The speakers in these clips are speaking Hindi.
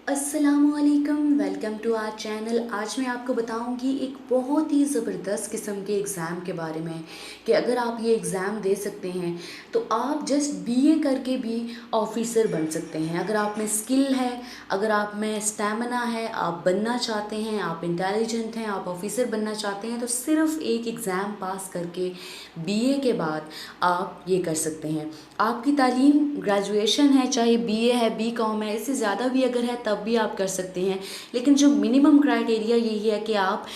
अस्सलामुअलैकुम, वेलकम टू आवर चैनल। आज मैं आपको बताऊंगी एक बहुत ही ज़बरदस्त किस्म के एग्ज़ाम के बारे में कि अगर आप ये एग्ज़ाम दे सकते हैं तो आप जस्ट बीए करके भी ऑफिसर बन सकते हैं। अगर आप में स्किल है, अगर आप में स्टैमिना है, आप बनना चाहते हैं, आप इंटेलिजेंट हैं, आप ऑफिसर बनना चाहते हैं, तो सिर्फ एक एग्ज़ाम पास करके बीए के बाद आप ये कर सकते हैं। आपकी तालीम ग्रेजुएशन है, चाहे बीए है, बीकॉम है, इससे ज़्यादा भी अगर है तब भी आप कर सकते हैं। लेकिन जो मिनिमम क्राइटेरिया यही है कि आप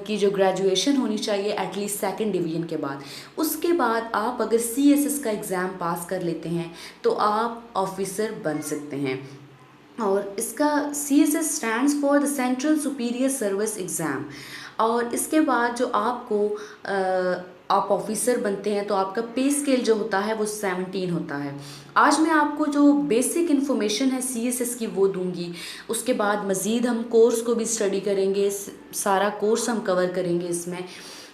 की जो ग्रेजुएशन होनी चाहिए एटलीस्ट सेकंड डिवीज़न के बाद। उसके बाद आप अगर सीएसएस का एग्ज़ाम पास कर लेते हैं तो आप ऑफिसर बन सकते हैं। और इसका CSS stands for the central superior service exam. और इसके बाद जो आपको आप ऑफिसर बनते हैं तो आपका पे स्केल जो होता है वो 17 होता है। आज मैं आपको जो बेसिक इन्फॉर्मेशन है CSS की वो दूंगी। उसके बाद मज़ीद हम कोर्स को भी स्टडी करेंगे, सारा कोर्स हम कवर करेंगे इसमें।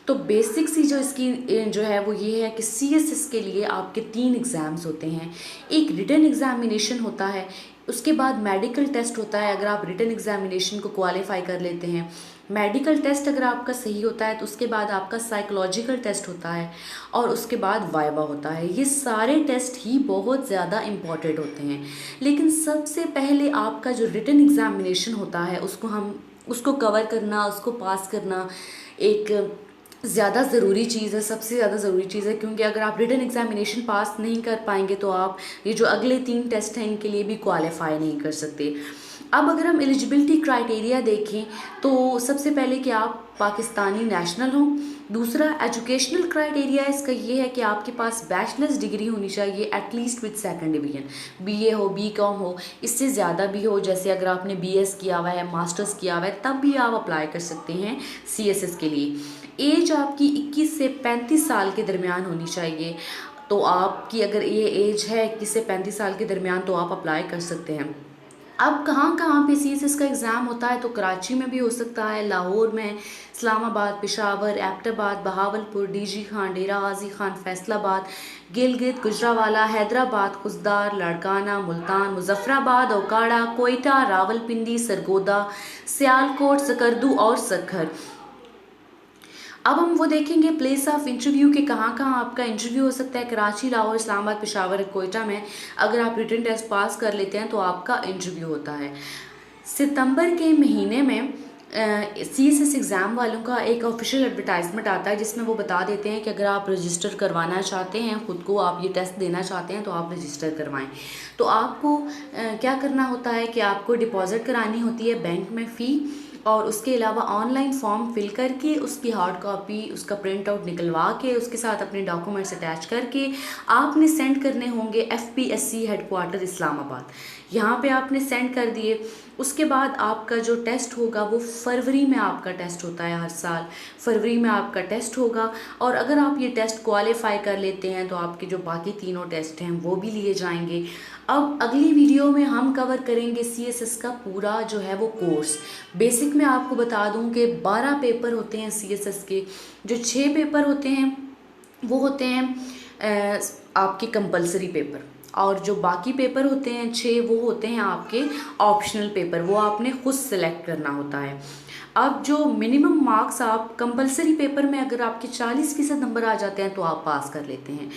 तो बेसिक सी जो इसकी जो है वो ये है कि CSS के लिए आपके 3 एग्ज़ाम्स होते हैं। एक रिटन एग्ज़ामिनेशन होता है, उसके बाद मेडिकल टेस्ट होता है। अगर आप रिटन एग्ज़ामिनेशन को क्वालिफाई कर लेते हैं, मेडिकल टेस्ट अगर आपका सही होता है तो उसके बाद आपका साइकोलॉजिकल टेस्ट होता है और उसके बाद वाइवा होता है। ये सारे टेस्ट ही बहुत ज़्यादा इम्पॉर्टेंट होते हैं। लेकिन सबसे पहले आपका जो रिटन एग्ज़ामिनेशन होता है उसको कवर करना, उसको पास करना एक ज़्यादा ज़रूरी चीज़ है, सबसे ज़्यादा ज़रूरी चीज़ है। क्योंकि अगर आप रिटन एग्ज़ामिनेशन पास नहीं कर पाएंगे तो आप ये जो अगले 3 टेस्ट हैं इनके लिए भी क्वालिफाई नहीं कर सकते। अब अगर हम एलिजिबिलिटी क्राइटेरिया देखें तो सबसे पहले कि आप पाकिस्तानी नेशनल हों। दूसरा एजुकेशनल क्राइटेरिया इसका ये है कि आपके पास बैचलर्स डिग्री होनी चाहिए at least with second division. BA हो, बीकॉम हो, इससे ज़्यादा भी हो। जैसे अगर आपने बीएस किया हुआ है, मास्टर्स किया हुआ है, तब भी आप अप्लाई कर सकते हैं सीएसएस के लिए। एज आपकी 21 से 35 साल के दरमियान होनी चाहिए। तो आपकी अगर ये एज है 21 से 35 साल के दरमियान तो आप अप्लाई कर सकते हैं। अब कहाँ कहाँ पे CSS का एग्ज़ाम होता है तो कराची में भी हो सकता है, लाहौर में, इस्लामाबाद, पेशावर, एबटाबाद, बहावलपुर, डीजी खान, डेरा गाजी खान, फैसलाबाद, गिलगित, गुजरावाला, हैदराबाद, खुजदार, लाड़काना, मुल्तान, मुजफ्फराबाद, ओकाड़ा, कोयटा, रावलपिंडी, सरगोदा, सियालकोट, सकरदू और सखर। अब हम वो देखेंगे प्लेस ऑफ इंटरव्यू के कहाँ कहाँ आपका इंटरव्यू हो सकता है। कराची, लाहौर, इस्लामाबाद, पेशावर, कोयटा में अगर आप रिटन टेस्ट पास कर लेते हैं तो आपका इंटरव्यू होता है। सितंबर के महीने में CSS एग्ज़ाम वालों का एक ऑफिशियल एडवर्टाइजमेंट आता है जिसमें वो बता देते हैं कि अगर आप रजिस्टर करवाना चाहते हैं, ख़ुद को आप ये टेस्ट देना चाहते हैं तो आप रजिस्टर करवाएं। तो आपको क्या करना होता है कि आपको डिपॉज़िट करानी होती है बैंक में फ़ी, और उसके अलावा ऑनलाइन फॉर्म फिल करके उसकी हार्ड कॉपी, उसका प्रिंट आउट निकलवा के उसके साथ अपने डॉक्यूमेंट्स अटैच करके आपने सेंड करने होंगे FPSC हेडक्वार्टर इस्लामाबाद। यहाँ पे आपने सेंड कर दिए। उसके बाद आपका जो टेस्ट होगा वो फरवरी में आपका टेस्ट होता है, हर साल फरवरी में आपका टेस्ट होगा। और अगर आप ये टेस्ट क्वालिफाई कर लेते हैं तो आपके जो बाकी तीनों टेस्ट हैं वो भी लिए जाएंगे। अब अगली वीडियो में हम कवर करेंगे CSS का पूरा जो है वो कोर्स। बेसिक में आपको बता दूं कि 12 पेपर होते हैं CSS के। जो 6 पेपर होते हैं वो होते हैं आपके कंपलसरी पेपर, और जो बाकी पेपर होते हैं 6 वो होते हैं आपके ऑप्शनल पेपर, वो आपने खुद सेलेक्ट करना होता है। अब जो मिनिमम मार्क्स आप कंपलसरी पेपर में अगर आपके 40% नंबर आ जाते हैं तो आप पास कर लेते हैं,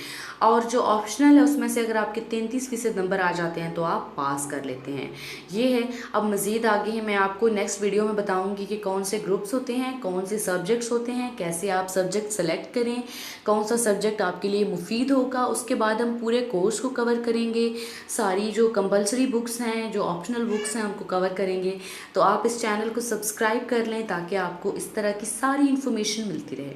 और जो ऑप्शनल है उसमें से अगर आपके 33% नंबर आ जाते हैं तो आप पास कर लेते हैं। ये है। अब मज़ीद आगे है मैं आपको नेक्स्ट वीडियो में बताऊंगी कि कौन से ग्रुप्स होते हैं, कौन से सब्जेक्ट्स होते हैं, कैसे आप सब्जेक्ट सेलेक्ट करें, कौन सा सब्जेक्ट आपके लिए मुफीद होगा। उसके बाद हम पूरे कोर्स को कवर करेंगे, सारी जो कंपलसरी बुक्स हैं, जो ऑप्शनल बुक्स हैं उनको कवर करेंगे। तो आप इस चैनल को सब्सक्राइब कर लें ताकि आपको इस तरह की सारी इन्फॉर्मेशन मिलती रहे।